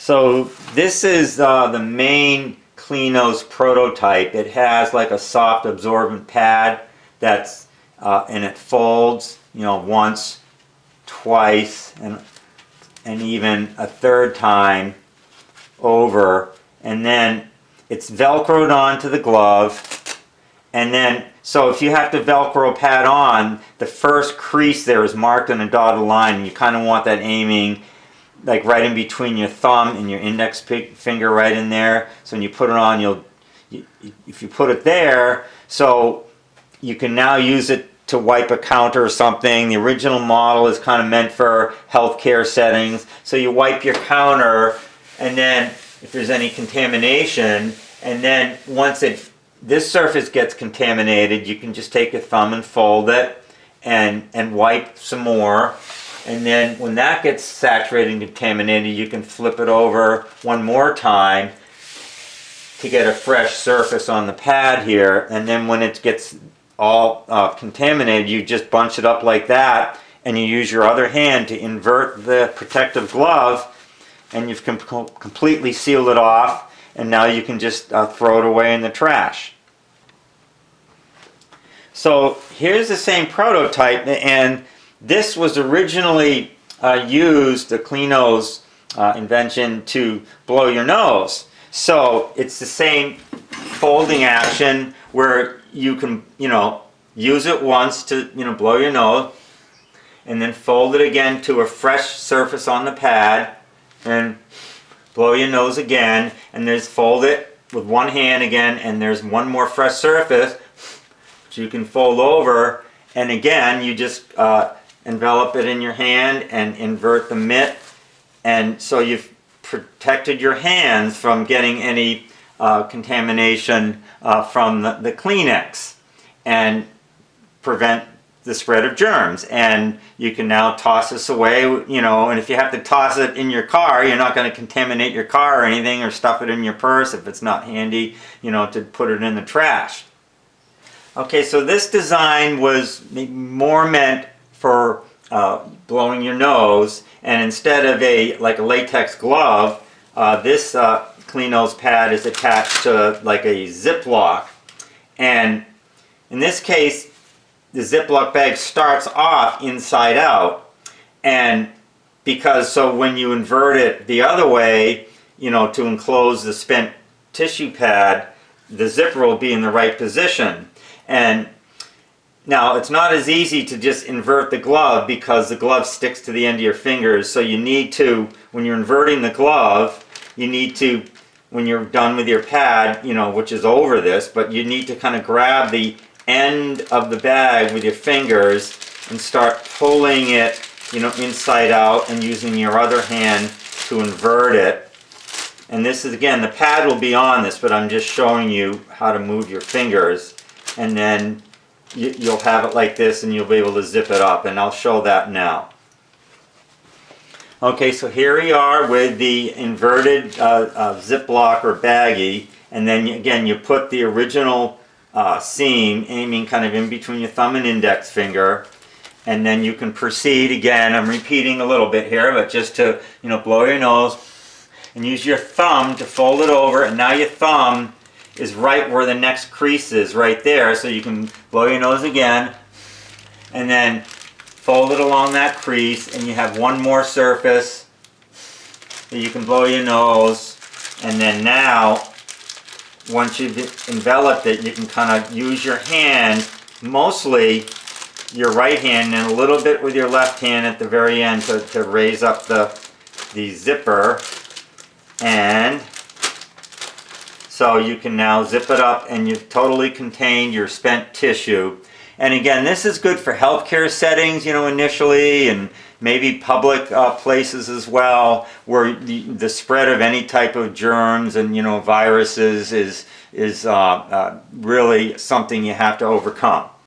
So this is the main Kleenose prototype. It has like a soft absorbent pad that's and it folds, once, twice, and even a third time over, and then it's velcroed onto the glove. And then, so if you have to velcro a pad on, the first crease there is marked in a dotted line, and you kind of want that aiming like right in between your thumb and your index finger, right in there. So when you put it on, if you put it there, so you can now use it to wipe a counter or something. The original model is kind of meant for healthcare settings. So you wipe your counter, and then if there's any contamination, and then once this surface gets contaminated, you can just take your thumb and fold it and wipe some more. And then when that gets saturated and contaminated, you can flip it over one more time to get a fresh surface on the pad here. And then when it gets all contaminated, you just bunch it up like that, and you use your other hand to invert the protective glove, and you've completely sealed it off, and now you can just throw it away in the trash. So here's the same prototype, and this was originally used, the Kleenose invention, to blow your nose. So it's the same folding action where you can, use it once to, blow your nose, and then fold it again to a fresh surface on the pad, and blow your nose again, and there's fold it with one hand again, and there's one more fresh surface which you can fold over, and again you just envelop it in your hand and invert the mitt, and so you've protected your hands from getting any contamination from the Kleenex, and prevent the spread of germs. And you can now toss this away, and if you have to toss it in your car, you're not going to contaminate your car or anything, or stuff it in your purse if it's not handy, to put it in the trash. Okay, so this design was more meant for blowing your nose, and instead of a latex glove, this Kleenose pad is attached to like a Ziploc, and in this case the Ziploc bag starts off inside out, and so when you invert it the other way, to enclose the spent tissue pad, the zipper will be in the right position. And now it's not as easy to just invert the glove because the glove sticks to the end of your fingers, so you need to, when you're inverting the glove, you need to, when you're done with your pad, which is over this, but you need to kind of grab the end of the bag with your fingers and start pulling it, inside out, and using your other hand to invert it. And this is, again, the pad will be on this, but I'm just showing you how to move your fingers, and then you'll have it like this, and you'll be able to zip it up, and I'll show that now. Okay, so here we are with the inverted Ziploc or baggie, and then again you put the original seam aiming kind of in between your thumb and index finger, and then you can proceed again. I'm repeating a little bit here, but just to blow your nose and use your thumb to fold it over, and now your thumb is right where the next crease is, right there, so you can blow your nose again, and then fold it along that crease, and you have one more surface that you can blow your nose. And then now, once you've enveloped it, you can kind of use your hand, mostly your right hand, and a little bit with your left hand at the very end to raise up the zipper. And so you can now zip it up, and you've totally contained your spent tissue. And again, this is good for healthcare settings, initially, and maybe public places as well, where the spread of any type of germs and viruses is really something you have to overcome.